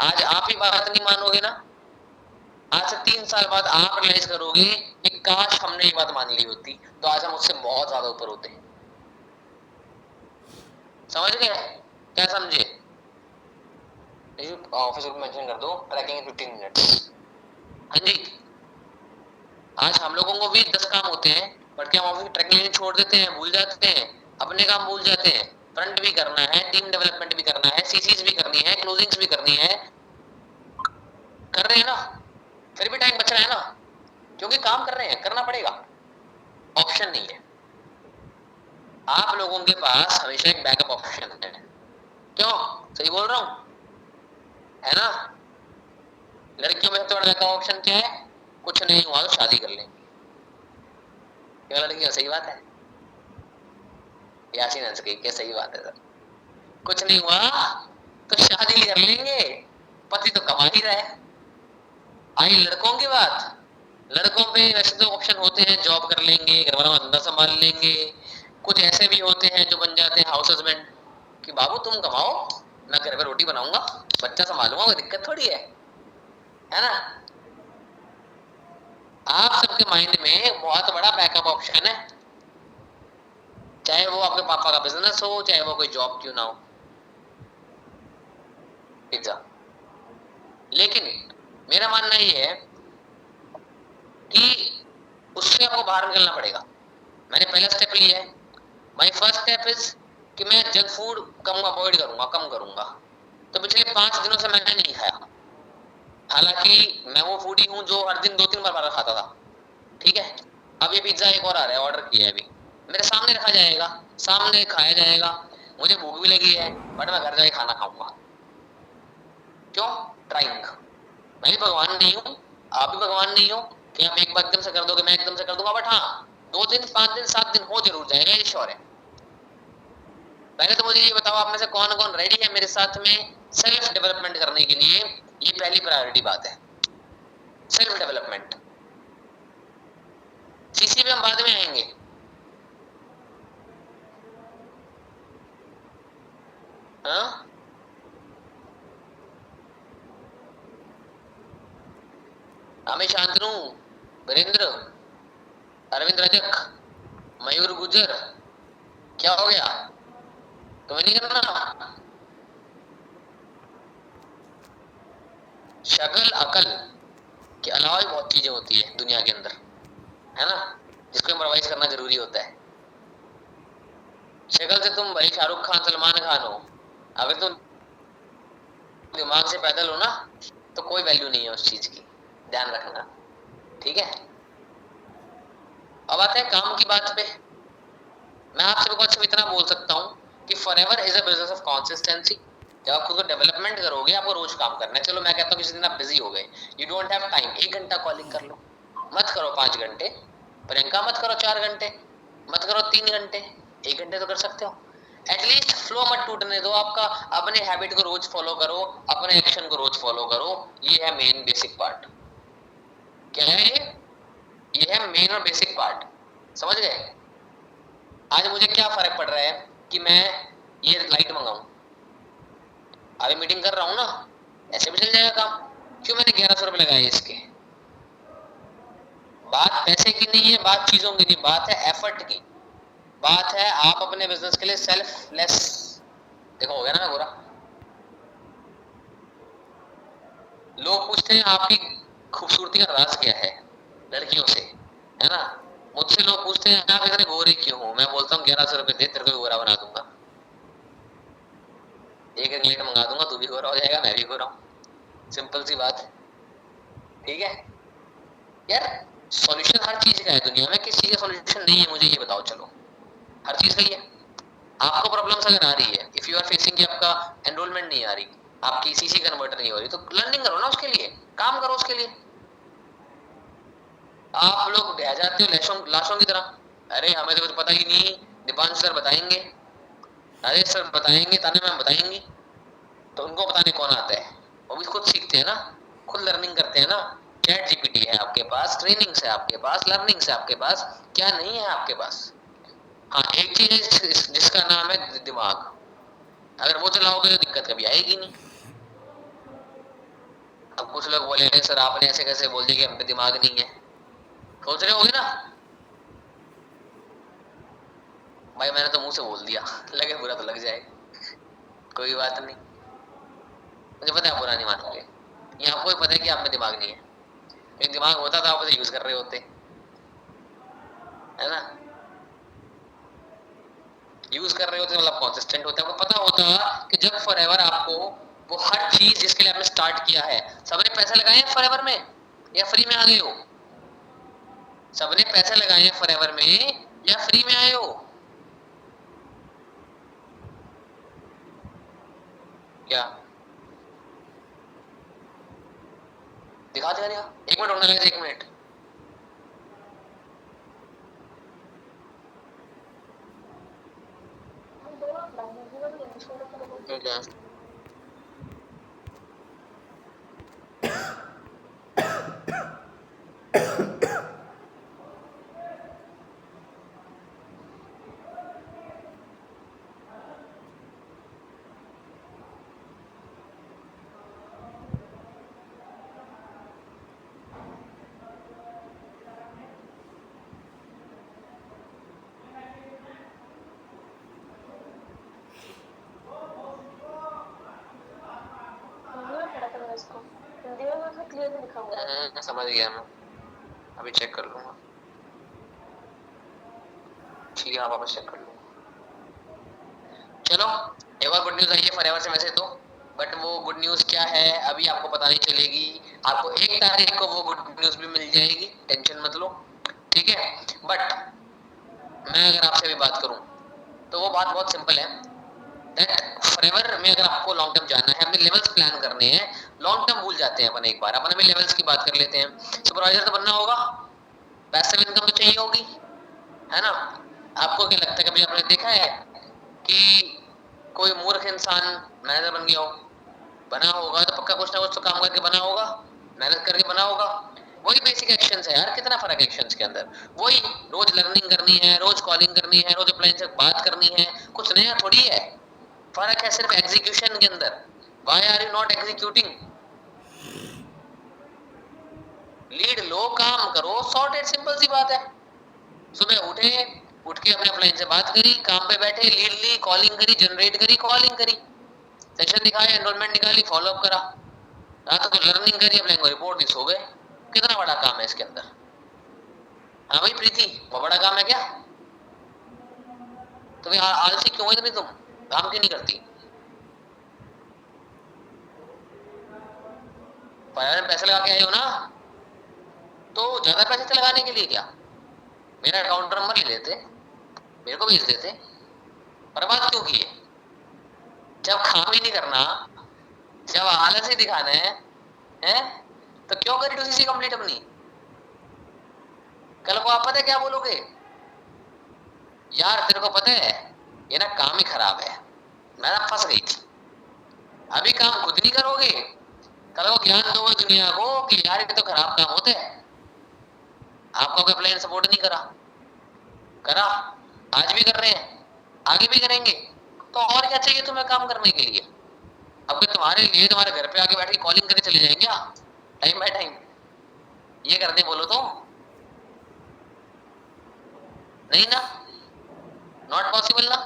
आज आप ही बात नहीं मानोगे ना, आज से 3 साल बाद आप रियलाइज करोगे कि काश हमने ये बात मान ली होती तो आज हम उससे बहुत ज्यादा ऊपर होते। समझ गए? क्या समझे? ऑफिस को मेंशन कर दो, ट्रैकिंग इन 15 मिनट्स। हाँ जी, आज हम लोगों को भी 10 काम होते हैं, बट क्या हम ऑफिस की ट्रैकिंग छोड़ देते हैं, भूल जाते हैं, अपने काम भूल जाते हैं। फ्रंट भी करना है, टीम डेवलपमेंट भी करना है, सीसीज भी करनी है, क्लोजिंग्स भी करनी है, कर रहे हैं ना, फिर भी टाइम बच रहा है ना, क्योंकि काम कर रहे हैं, करना पड़ेगा, ऑप्शन नहीं है। आप लोगों के पास हमेशा एक बैकअप ऑप्शन है। क्यों? सही बोल रहा हूं, है ना? लड़कियों में सबसे बड़ा बैकअप ऑप्शन क्या है? कुछ नहीं हुआ तो शादी कर लेंगे। क्या लड़कियों? सही बात है, यासीन हंस गई, क्या सही बात है सर, कुछ नहीं हुआ तो शादी कर लेंगे, पति तो कमा ही रहा है। आई लड़कों की बात, लड़कों पे वैसे तो ऑप्शन होते हैं, जॉब कर लेंगे, घर वाला धंधा संभाल लेंगे, कुछ ऐसे भी होते हैं जो बन जाते हैं हाउस हस्बैंड कि बाबू तुम कमाओ, मैं घर पे रोटी बनाऊंगा, बच्चा संभालूंगा, कोई दिक्कत थोड़ी है ना? आप सबके माइंड में बहुत बड़ा बैकअप ऑप्शन है, चाहे वो आपके पापा का बिजनेस हो, चाहे वो कोई जॉब क्यों ना हो। लेकिन मेरा मानना ये है कि उससे आपको बाहर निकलना पड़ेगा। मैंने पहला स्टेप लिया है, माय फर्स्ट स्टेप इज कि मैं जंक फूड कम अवॉइड करूंगा, कम करूंगा। तो पिछले 5 दिनों से मैंने नहीं खाया, हालांकि मैं वो फूडी हूं जो हर दिन 2-3 बार खाता था। ठीक है, अब ये पिज्जा एक और आ रहा है, ऑर्डर किया है अभी, मेरे सामने रखा जाएगा, सामने खाया जाएगा, मुझे भूख भी लगी है, बट मैं घर जाके खाना खाऊंगा। क्यों? ट्राइंग। मैं भी भगवान नहीं हूं, आप भी भगवान नहीं हो कि आप एक बार एकदम से कर दोगे, मैं एकदम से कर दूंगा, बट हाँ 2 दिन 5 दिन 7 दिन हो जरूर जाएगा, ये श्योर है। पहले तो मुझे ये बताओ, आप में से कौन कौन रेडी है मेरे साथ में सेल्फ डेवलपमेंट करने के लिए? ये पहली प्रायोरिटी बात है, सेल्फ डेवलपमेंट। सीसी पे हम बाद में आएंगे। हाँ, अमित शांतनु, वीरेंद्र, अरविंद रजक, मयूर गुजर, क्या हो गया? तुम्हें नहीं करना? शक्ल अकल के अलावा भी बहुत चीजें होती है दुनिया के अंदर, है ना, जिसको इम्प्रोवाइज करना जरूरी होता है। शक्ल से तुम भले शाहरुख खान सलमान खान हो, अगर तुम दिमाग से पैदल हो ना तो कोई वैल्यू नहीं है उस चीज की, ध्यान रखना। ठीक है, अब आते हैं काम की बात पे। मैं आपसे कुछ इतना बोल सकता हूँ कि forever is a business of consistency. जब आप खुद को डेवलपमेंट करोगे, आपको रोज काम करना है। चलो मैं कहता हूँ किसी दिन आप बिजी हो गए, यू डोंट हैव टाइम, 1 घंटा कॉलिंग कर लो, मत करो 5 घंटे, प्रियंका मत करो 4 घंटे, मत करो 3 घंटे, 1 घंटे तो कर सकते हो। एटलीस्ट फ्लो मत टूटने दो आपका, अपने हैबिट को रोज फॉलो करो, अपने एक्शन को रोज फॉलो करो। ये है मेन बेसिक पार्ट। क्या है ये है मेन और बेसिक पार्ट, समझ गए? आज मुझे क्या फर्क पड़ रहा है कि मैं ये लाइट मंगाऊं, अभी मीटिंग कर रहा हूं ना, ऐसे भी चल जाएगा काम। क्यों मैंने 1100 रुपए लगाए इसके? बात पैसे की नहीं है, बात चीजों की नहीं, बात है एफर्ट की, बात है आप अपने बिजनेस के लिए सेल्फलेस। देखो हो गया ना मैं बुरा? लोग पूछते हैं आपकी खूबसूरती का राज क्या है, लड़कियों से, है ना? मुझसे लोग पूछते हैं आप इतने गोरे क्यों हो? मैं बोलता हूँ 1100 रुपए दे, तेरे को गोरा बना दूंगा, एक रिंगलाइट मंगा दूंगा, तू भी गोरा हो जाएगा, मैं भी गोरा हूँ। सिंपल सी बात है, ठीक है यार। सॉल्यूशन हर चीज का है दुनिया में, किसी का सॉल्यूशन नहीं है मुझे ये बताओ? चलो हर चीज का ही है। आपको प्रॉब्लम्स अगर आ रही है, इफ यू आर फेसिंग कि आपका एनरोलमेंट नहीं आ रही, आपकी सीसी कन्वर्ट नहीं हो रही, तो लर्निंग करो ना, उसके लिए काम करो, उसके लिए। आप लोग ढह जाते हो लाशों की तरह, अरे हमें तो कुछ पता ही नहीं, दीपांश सर बताएंगे, राजेश सर बताएंगे, ताने मैम बताएंगी। तो उनको बताने कौन आता है? वो भी खुद सीखते हैं ना, खुद लर्निंग करते हैं ना। चैट जीपीटी है आपके पास, ट्रेनिंग्स है आपके पास, लर्निंग्स है आपके पास, क्या नहीं है आपके पास? हाँ एक चीज है जिसका नाम है दिमाग, अगर वो चलाओगे तो दिक्कत कभी आएगी नहीं। अब कुछ लोग बोले सर आपने ऐसे कैसे बोल दिया कि हम पे दिमाग नहीं है, सोच रहे होगे ना भाई, मैंने तो मुंह से बोल दिया, लगे बुरा तो लग जाए, कोई बात नहीं, मुझे पता है बुरा नहीं मानोगे, ये आपको भी पता है कि आप में दिमाग नहीं है, लेकिन दिमाग होता तो आप उसे यूज कर रहे होते, है ना? यूज कर रहे होते मतलब कॉन्सिस्टेंट होते, आपको पता होता कि जब फॉरएवर आपको वो हर चीज जिसके लिए आपने स्टार्ट किया है, सबने पैसे लगाए हैं फॉरएवर में या फ्री में आ गए हो? सबने पैसे लगाए हैं फॉरएवर में या फ्री में आए हो? क्या दिखा दिया? एक मिनट होने लगे, एक मिनट। क्या समझ गया मैं, अभी चेक कर लूंगा। ठीक है आप वापस चेक कर लूंगा। चलो एक और गुड न्यूज आई है फॉरएवर से वैसे तो, बट वो गुड न्यूज क्या है अभी आपको पता नहीं चलेगी, आपको 1 तारीख को वो गुड न्यूज भी मिल जाएगी, टेंशन मत लो, ठीक है? बट मैं अगर आपसे भी बात करूं तो वो बात बहुत सिंपल है, दैट फॉरएवर में अगर आपको लॉन्ग टर्म जाना है, अपने लेवल्स प्लान करने हैं, लॉन्ग टर्म भूल जाते हैं अपन, एक बार अपन अभी लेवल्स की बात कर लेते हैं। सुपरवाइजर तो बनना होगा, पैसिव इनकम तो चाहिए होगी, है ना? आपको क्या लगता है, कभी आपने देखा है कि कोई मूर्ख इंसान मैनेजर बन गया हो? बना होगा तो पक्का कुछ ना कुछ तो काम करके बना होगा, मेहनत करके बना होगा। वही बेसिक एक्शंस है यार, कितना फर्क है एक्शंस के अंदर, वही रोज लर्निंग करनी है, रोज कॉलिंग करनी है, रोज अपलाइन से बात करनी है, कुछ नया थोड़ी है, फर्क है सिर्फ एग्जीक्यूशन के अंदर। Why are you not executing? Lead लो, काम करो, सॉर्टेड, सिंपल सी बात है। सुबह उठे, उठ के अपने अपलाइन से बात करी, काम पे बैठे, लीड ली, कॉलिंग करी, जनरेट करी, कॉलिंग करी, सेशन दिखाया, एनरोलमेंट निकाली, फॉलोअप करा, रात को लर्निंग करी, अपने को रिपोर्ट दी, सो गए। कितना बड़ा काम है इसके अंदर? हाँ भाई प्रीति, वो बड़ा काम है क्या? तो आलसी क्यों हो इतनी तुम, काम क्यों नहीं करती? पर्यावरण पैसे लगा के आए हो ना, तो ज्यादा पैसे से लगाने के लिए क्या मेरा अकाउंट नंबर ले लेते, मेरे को भेज देते, बर्बाद क्यों किए? जब काम ही नहीं करना, जब आलस ही दिखाना है तो क्यों करी टूसीसी कंप्लीट अपनी? कल को आप पता है क्या बोलोगे, यार तेरे को पता है ये ना काम ही खराब है, मैं ना फंस गई थी। अभी काम खुद नहीं करोगे, कल को ज्ञान दोगे दुनिया को कि यार ये तो खराब काम होते हैं। आपको कोई प्लान सपोर्ट नहीं करा, आज भी कर रहे हैं, आगे भी करेंगे, तो और क्या चाहिए तुम्हें काम करने के लिए? अब तुम्हारे लिए तुम्हारे घर पे आके बैठ के कॉलिंग करके चले जाएंगे क्या टाइम बाय टाइम? ये करने बोलो तो नहीं ना, नॉट पॉसिबल ना।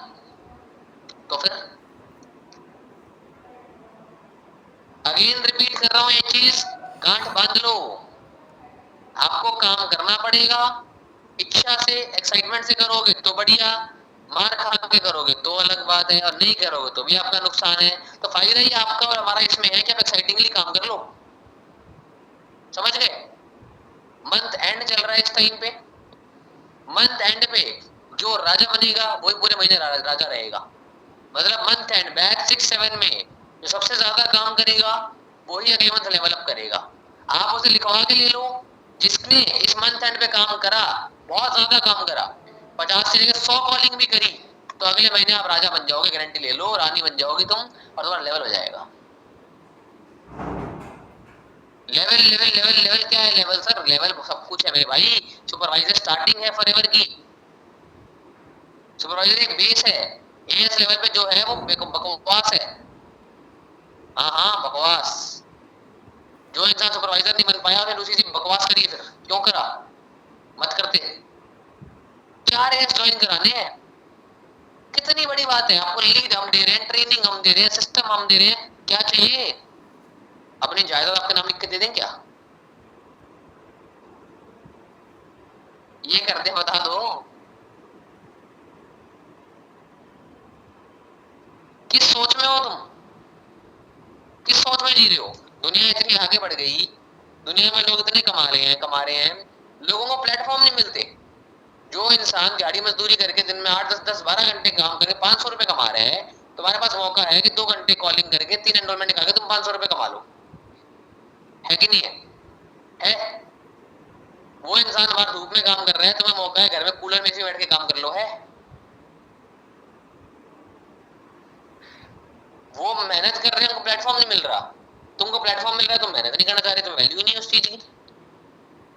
तो फिर अगेन रिपीट कर रहा हूं, एक चीज गांठ बांध लो, आपको काम करना पड़ेगा। इच्छा से एक्साइटमेंट से करोगे तो बढ़िया, मार खा के करोगे तो अलग बात है, और नहीं करोगे तो भी आपका नुकसान है। तो फायदा ही आपका और हमारा इसमें है कि आप एक्साइटिंगली काम कर लो, समझ गए? मंथ एंड चल रहा है इस टाइम पे, मंथ एंड पे जो राजा बनेगा वही पूरे महीने राजा रहेगा। मतलब मंथ एंड बैच 6-7 में जो सबसे ज्यादा काम करेगा वही अगले मंथ लेवल अप करेगा। आप उसे लिखवा के ले लो, जिसने इस मंथ एंड पे काम करा, बहुत ज्यादा काम करा, 50 से लेकर 100 कॉलिंग भी करी, तो अगले महीने आप राजा बन जाओगे, गारंटी ले लो, रानी बन जाओगी तुम, और तुम्हारा लेवल हो जाएगा। लेवल लेवल लेवल लेवल क्या है? लेवल सर, लेवल सब कुछ है मेरे भाई। सुपरवाइजर स्टार्टिंग है फॉरएवर की, सुपरवाइजर एक बेस है, एएस लेवल पे जो है वो बकवास है। हाँ बकवास। जो इंसान सुपरवाइजर नहीं बन पाया उसने दूसरी चीज बकवास करी, फिर क्यों करा? मत करते। 4 एएस ज्वाइन कराने हैं, कितनी बड़ी बात है। आपको लीड हम दे रहे हैं, ट्रेनिंग हम दे रहे हैं, सिस्टम हम दे रहे हैं, क्या चाहिए? अपनी जायदाद आपके नाम लिख के दे दें क्या? ये कर दे, बता दो। किस सोच में हो तुम? किस सोच में जी रहे हो? दुनिया इतनी आगे बढ़ गई, दुनिया में लोग इतने कमा रहे हैं, लोगों को प्लेटफॉर्म नहीं मिलते। जो इंसान गाड़ी मजदूरी करके दिन में 8-10-12 घंटे काम करके 500 रुपए कमा रहे हैं, तुम्हारे पास मौका है कि 2 घंटे कॉलिंग करके 3 एनरोलमेंट निकाल के तुम 500 रुपए कमा लो, है कि नहीं है? वो इंसान बाहर धूप में काम कर रहे हैं, तुम्हें मौका है घर में कूलर में से बैठ के काम कर लो, है? वो मेहनत कर रहे हैं, उनको प्लेटफॉर्म नहीं मिल रहा, तुमको प्लेटफॉर्म मिल रहा है, तुम मेहनत नहीं करना चाह रहे, तुम वैल्यू नहीं है उस चीज की।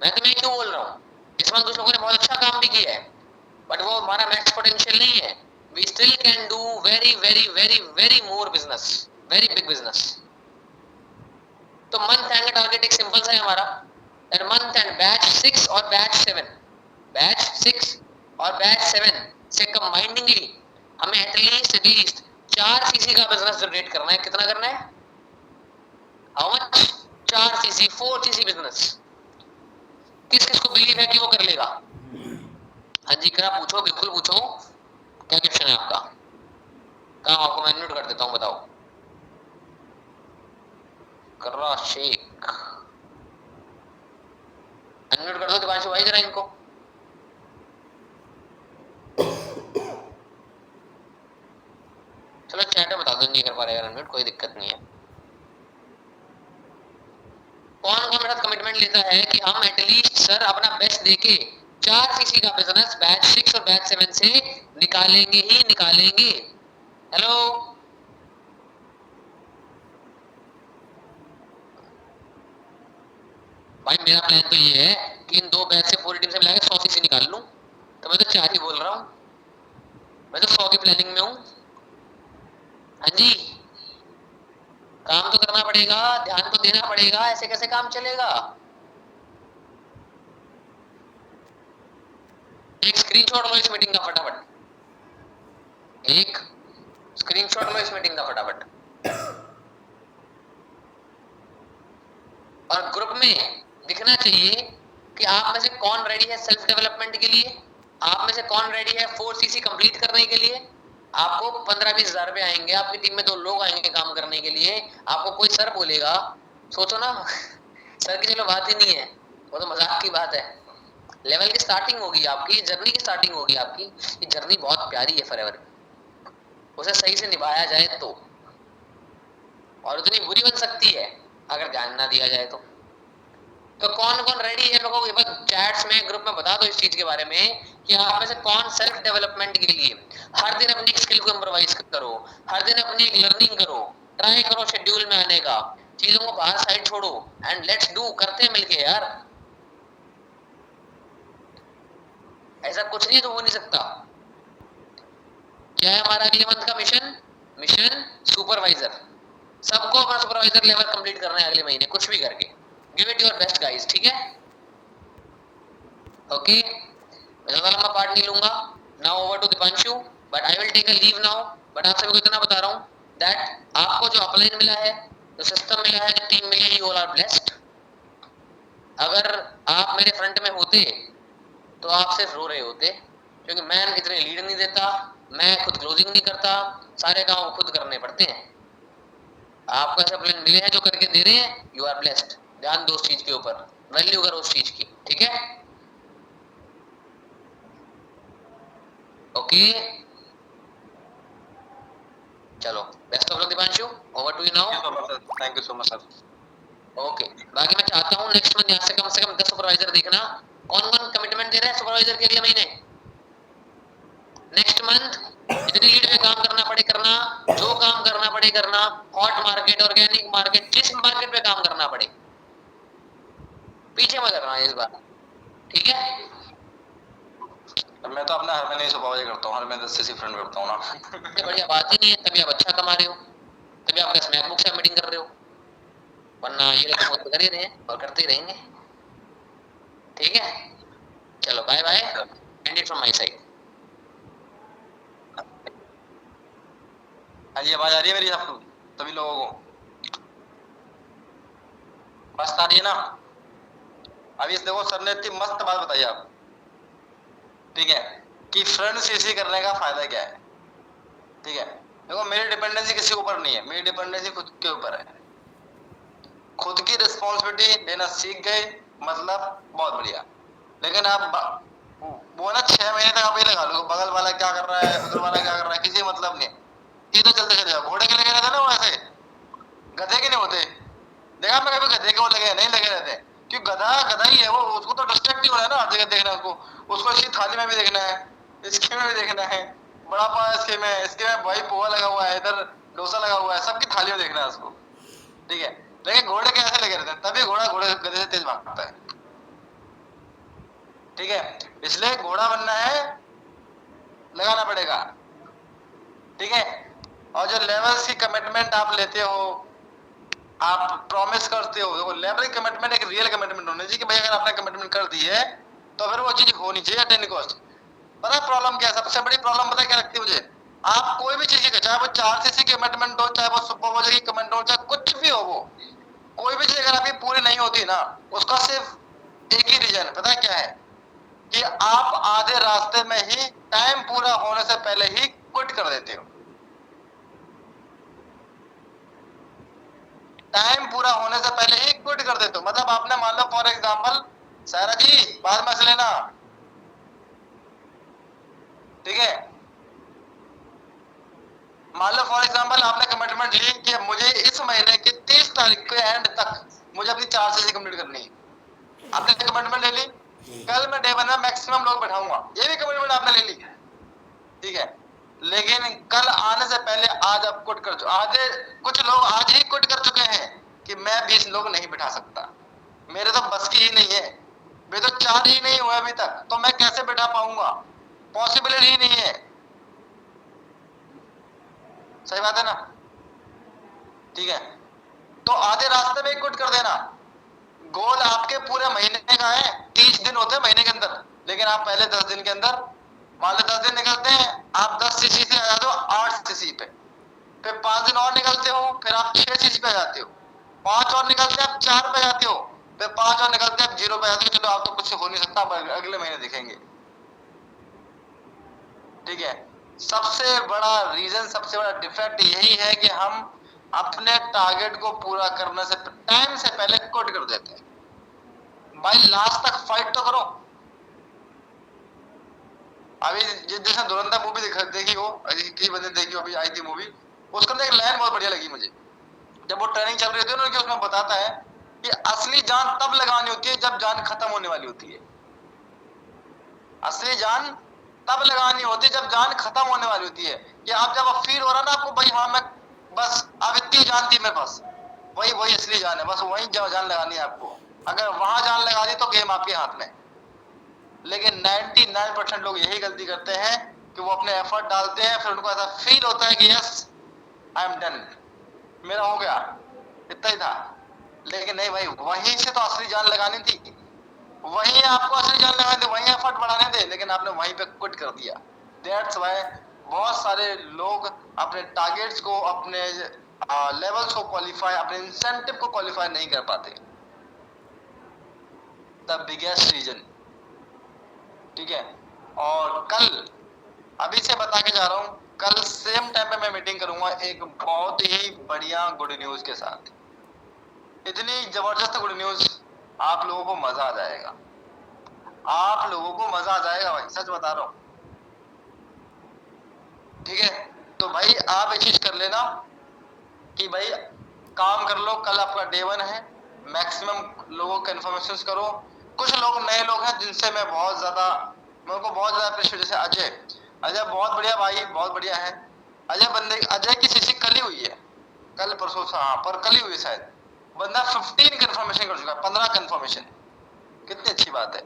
मैं तुम्हें क्यों बोल रहा हूँ? इस वक्त कुछ लोगों ने बहुत अच्छा काम भी किया है, बट वो हमारा मैक्स पोटेंशियल नहीं है। We still can do very very very very more business, very big business. तो मंथ एंड टारगेट एक सिंपल सा है हमारा, मंथ एंड बैच 6 और बैच 7, बैच 6 और बैच 7 से कंबाइनिंगली हमें एटलीस्ट 4 सीसी का बिजनेस जनरेट करना है। कितना करना है? How much? 4 CC, 4 CC business. किस किस को बिलीव है कि वो कर लेगा? हाँ जी, क्या पूछो, बिल्कुल पूछो, क्या क्वेश्चन है आपका? काम आपको मैं म्यूट कर देता हूँ, बताओ। कर्रा शेख अनम्यूट कर दो दिवांशु भाई जरा इनको। चलो चैट में बता दो, नहीं कर पा रहे अनम्यूट, कोई दिक्कत नहीं है। कौन कौन मेरे साथ कमिटमेंट लेता है कि हम एटलीस्ट सर अपना बेस्ट देके 4 सीसी का बिजनेस बैच 6 और बैच 7 से निकालेंगे ही निकालेंगे? हेलो, भाई मेरा प्लान तो ये है कि इन 2 बैच से पूरी टीम से मिला के 100 सीसी निकाल लूं, तो मैं तो 4 ही बोल रहा हूं, मैं तो 100 की प्लानिंग में हूं। हाँ जी, काम तो करना पड़ेगा, ध्यान तो देना पड़ेगा, ऐसे कैसे काम चलेगा? एक स्क्रीनशॉट लो इस मीटिंग का फटाफट, एक स्क्रीनशॉट लो इस मीटिंग का फटाफट, और ग्रुप में दिखना चाहिए कि आप में से कौन रेडी है सेल्फ डेवलपमेंट के लिए, आप में से कौन रेडी है 4 सीसी कंप्लीट करने के लिए। आपको 15-20 हजार रुपए आएंगे, आपकी टीम में 2 लोग आएंगे काम करने के लिए। आपको कोई सर बोलेगा, सोचो ना सर की चलो बात ही नहीं है, वो तो मजाक की बात है। लेवल की स्टार्टिंग होगी आपकी, जर्नी की स्टार्टिंग होगी आपकी। ये जर्नी बहुत प्यारी है फॉरएवर, उसे सही से निभाया जाए तो, और उतनी बुरी बन सकती है अगर ध्यान ना दिया जाए तो कौन कौन रेडी है लोगों को बस चैट्स में ग्रुप में बता दो इस चीज के बारे में कि आप में से कौन सेल्फ डेवलपमेंट के लिए हर दिन अपनी स्किल को इम्प्रोवाइज करो, हर दिन अपनी एक लर्निंग करो, ट्राई करो शेड्यूल में आने का, चीजों को बाहर साइड छोड़ो एंड लेट्स डू, करते हैं मिलके यार। ऐसा कुछ नहीं तो हो नहीं सकता। क्या है हमारा अगले मंथ का मिशन? Mission supervisor. सबको अपना सुपरवाइजर लेवल कंप्लीट करना है अगले महीने, कुछ भी करके। Give it your best guys, ठीक है? ओके, ज्यादा लंबा पार्ट नहीं लूंगा। Now over to Deepanshu, but I will take a leave now. But आप सभी को इतना बता रहा हूँ दैट आपको जो अपलाइन मिला है, जो सिस्टम मिला है, जो टीम मिली है, यू ऑल आर ब्लेस्ड। अगर आप मेरे फ्रंट में होते तो आप सिर्फ रो रहे होते, क्योंकि मैं इतने लीड नहीं देता, मैं खुद क्लोजिंग नहीं करता, सारे काम खुद करने पड़ते हैं। आपको ऐसे प्लान मिले हैं जो करके दे रहे हैं, यू आर ब्लेस्ड। ध्यान दो उस चीज के ऊपर, वैल्यू करो उस चीज की, ठीक है? ओके, चलो best of luck Deepanshu, over to you now. Thank you so much sir. Okay, बाकी मैं चाहता हूँ नेक्स्ट मंथ यहाँ से कम 10 सुपरवाइजर देखना। कौन कौन कमिटमेंट दे रहे हैं सुपरवाइजर के अगले महीने? नेक्स्ट मंथ जितनी लीड पे काम करना पड़े करना, जो काम करना पड़े करना, हॉट मार्केट, ऑर्गेनिक मार्केट, जिस मार्केट पे काम करना पड़े, पीछे मत करना इस बार, ठीक है? मैं तो अपना हर महीने सुपरवाइज करता हूँ, हर महीने 10 फ्रेंड करता हूँ ना। ये बढ़िया बात ही नहीं है, तभी आप अच्छा कमा रहे हो, तभी आप स्मैकबुक से मीटिंग कर रहे हो, वरना ये लोग तो कर ही रहे हैं और करते ही रहेंगे, ठीक है? चलो bye bye, end it from my side. हाँ जी, आवाज आ रही है मेरी आपको सभी लोगों को? मस्त आ रही है ना? अभी इस देखो सर ने इतनी मस्त बात बताई आप, ठीक है, कि फ्रेंड सीसी करने का फायदा क्या है, ठीक है? देखो मेरी डिपेंडेंसी किसी ऊपर नहीं है, मेरी डिपेंडेंसी खुद के ऊपर है। खुद की रिस्पॉन्सिबिलिटी लेना सीख गए, मतलब बहुत बढ़िया। लेकिन आप वो ना 6 महीने तक आप ये लगा लो बगल वाला क्या कर रहा है, उधर वाला क्या कर रहा है, किसी मतलब नहीं, सीधा चलते चले जाओ। घोड़े के लगे रहते ना वो ऐसे, गधे के नहीं होते। देखा मैं कभी गधे के वो लगे नहीं लगे रहते, क्योंकि गधा गधा ही है वो, उसको तो डिस्ट्रैक्ट ही हो रहा है ना हर जगह देखना उसको इसकी थाली में भी देखना है, इसके में भी देखना है, बड़ा पाव इसके में भाई पोहा लगा हुआ है, इधर डोसा लगा हुआ है, सबकी थाली में देखना है उसको, ठीक है? लेकिन घोड़े के ऐसे लगे रहते हैं, तभी घोड़ा घोड़े गधे से तेज भागता है, ठीक है? इसलिए घोड़ा बनना है लगाना पड़ेगा, ठीक है? और जो लेवल्स की कमिटमेंट आप लेते हो, आप प्रॉमिस करते हो, देखो लेवल कमिटमेंट एक रियल कमिटमेंट होनी चाहिए कि भाई अगर आपने कमिटमेंट कर दी है तो फिर वो चीज होनी चाहिए एट एनी कॉस्ट। पता है प्रॉब्लम क्या है? सबसे बड़ी प्रॉब्लम पता है क्या लगती है मुझे? आप कोई भी चीज की, चाहे वो 4 सीसी कमिटमेंट हो, चाहे वो सुपरवाइजर की कमिटमेंट हो, चाहे कुछ भी हो, वो कोई भी चीज अगर आपकी पूरी नहीं होती ना, उसका सिर्फ एक ही रीजन पता है क्या है? कि आप आधे रास्ते में ही टाइम पूरा होने से पहले ही क्विट कर देते हो। टाइम पूरा होने से पहले ही क्विट कर देते हो, मतलब आपने मान लो फॉर एग्जांपल, सायरा जी बाद में से लेना, ठीक है? मान लो फॉर एग्जांपल आपने कमिटमेंट ली कि मुझे इस महीने की 30 तारीख के एंड तक मुझे अपनी 4 चीजें कंप्लीट करनी है। आपने कमिटमेंट ले ली, कल मैं डे 1 में मैक्सिमम लोग बैठाऊंगा, ये भी कमिटमेंट आपने ले ली, ठीक है? लेकिन कल आने से पहले आज आप क्विट कर चुके, आधे कुछ लोग आज ही क्विट कर चुके हैं कि मैं 20 लोग नहीं बिठा सकता, मेरे तो बस की ही नहीं है, मेरे तो 4 ही नहीं हुए अभी तक, तो मैं कैसे बिठा पाऊंगा? पॉसिबिलिटी ही नहीं है। सही बात है ना? ठीक है, तो आधे रास्ते में क्विट कर देना। गोल आपके पूरे महीने का है, 30 दिन होते हैं महीने के अंदर, लेकिन आप पहले 10 दिन के अंदर, मान लो 10 दिन निकलते हैं, आप 10 सीसी से आ जाते हो 8 सीसी पे, फिर 5 दिन और निकलते हो, फिर आप 6 सीसी पे आ जाते हो, 5 और निकलते हैं आप 4 पे जाते हो, फिर 5 और निकलते हैं आप 0 पे जाते हो। चलो आप तो कुछ हो नहीं सकता, अगले महीने दिखेंगे, ठीक है? सबसे बड़ा रीजन, सबसे बड़ा डिफेक्ट यही है कि हम अपने टारगेट को पूरा करने से टाइम से पहले क्विट कर देते हैं। भाई लास्ट तक फाइट तो करो। अभी जैसे धुरंधर मूवी देखी हो, कई बंदे देखी हो, अभी आई थी मूवी, उसके अंदर एक लाइन बहुत बढ़िया लगी मुझे, जब वो ट्रेनिंग चल रही होती है ना, उसमें बताता है कि असली जान तब लगानी होती है जब जान खत्म होने वाली होती है। असली जान तब लगानी होती है जब जान खत्म होने वाली होती है, कि आप जब फील हो रहा ना आपको भाई हाँ मैं बस अब इतनी जान थी मेरे पास, वही असली जान है, बस वही जान लगानी है आपको। अगर वहां जान लगा दी तो गेम आपके हाथ में। लेकिन 99% लोग यही गलती करते हैं कि वो अपने एफर्ट डालते हैं, फिर उनको ऐसा फील होता है कि यस आई एम डन, मेरा हो गया, इतना ही था। लेकिन नहीं भाई, वहीं से तो असली जान लगानी थी, वहीं आपको असली जान लगानी थी, वहीं एफर्ट बढ़ाने थे, लेकिन आपने वहीं पे क्विट कर दिया। दैट्स वाई बहुत सारे लोग अपने टारगेट्स को, अपने लेवल्स को क्वालिफाई, अपने इंसेंटिव को क्वालिफाई नहीं कर पाते। द बिगेस्ट रीजन, ठीक है। और कल अभी से बता के जा रहा हूं, कल सेम टाइम पे मैं मीटिंग करूंगा एक बहुत ही बढ़िया गुड न्यूज के साथ। इतनी जबरदस्त गुड न्यूज, आप लोगों को मजा आ जाएगा, आप लोगों को मजा आ जाएगा भाई, सच बता रहा हूं, ठीक है। तो भाई आप एक चीज कर लेना कि भाई काम कर लो, कल आपका डे 1 है, मैक्सिमम लोगों के इन्फॉर्मेशन करो। कुछ लोग नए लोग हैं जिनसे मैं बहुत ज्यादा, मैं उनको बहुत ज्यादा अप्रिशिएट, जैसे अजय बहुत बढ़िया भाई, बहुत बढ़िया है। अजय की सीसी कल ही हुई है, कल परसों, हाँ पर कल ही हुई शायद। बंदा 15 कंफर्मेशन कर चुका है, 15 कंफर्मेशन, कितनी अच्छी बात है।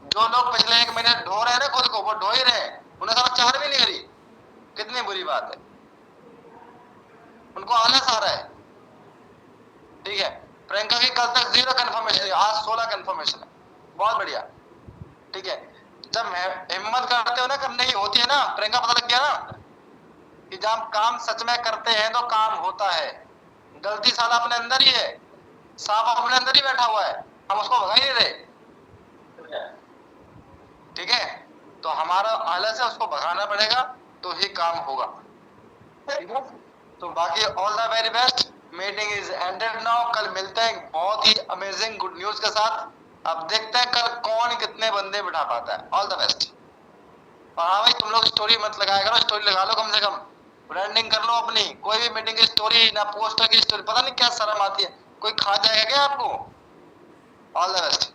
जो लोग पिछले 1 महीने ढो रहे हैं ना खुद को, वो ढो ही रहे हैं, उन्हें सारा 4 भी नहीं करी, कितनी बुरी बात है, उनको आलस आ रहा है, ठीक है। प्रियंका की कल तक 0 कंफर्मेशन है, आज 16 कंफर्मेशन है, बहुत बढ़िया, ठीक है। जब हिम्मत करते हो ना करने की, होती है ना, प्रियंका पता लग गया ना कि जब हम काम सच में करते हैं तो काम होता है। गलती साला अपने अंदर ही है, सांप अपने अंदर ही बैठा हुआ है, हम उसको भगा ही नहीं रहे, ठीक है। तो हमारा आलस है, उसको भगाना पड़ेगा तो ही काम होगा, ठीक है। तो बाकी all the very best, meeting is ended now. कल मिलते हैं बहुत ही अमेजिंग गुड न्यूज के साथ। अब देखते हैं कल कौन कितने बंदे बिठा पाता है। All the best. और हाँ भाई, तुम लोग स्टोरी मत लगाया करो, स्टोरी लगा लो कम से कम, ब्रांडिंग कर लो अपनी। कोई भी मीटिंग की स्टोरी ना पोस्टर की स्टोरी, पता नहीं क्या शर्म आती है, कोई खा जाएगा क्या आपको। All the best.